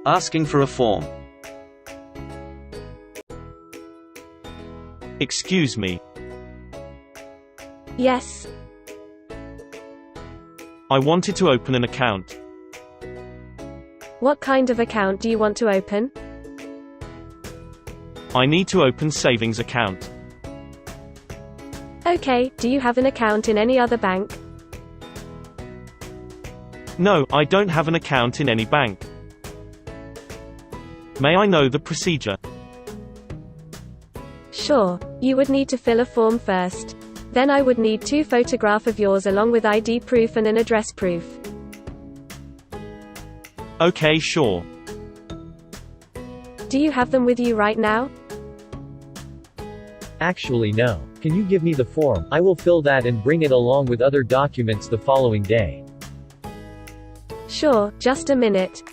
Asking for a form. Excuse me. Yes. I wanted to open an account. What kind of account do you want to open? I need to open savings account. Okay, do you have an account in any other bank? No, I don't have an account in any bank. May I know the procedure? Sure. You would need to fill a form first. Then I would need 2 photographs of yours along with ID proof and an address proof. Okay, sure. Do you have them with you right now? Actually no. Can you give me the form? I will fill that and bring it along with other documents the following day. Sure, just a minute.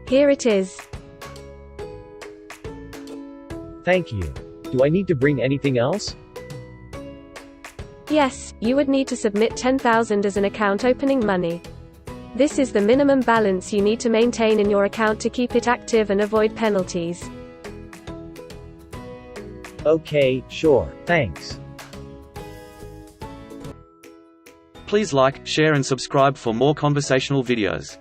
Here it is. Thank you. Do I need to bring anything else? Yes, you would need to submit 10,000 as an account opening money. This is the minimum balance you need to maintain in your account to keep it active and avoid penalties. Okay, sure, thanks. Please like, share and subscribe for more conversational videos.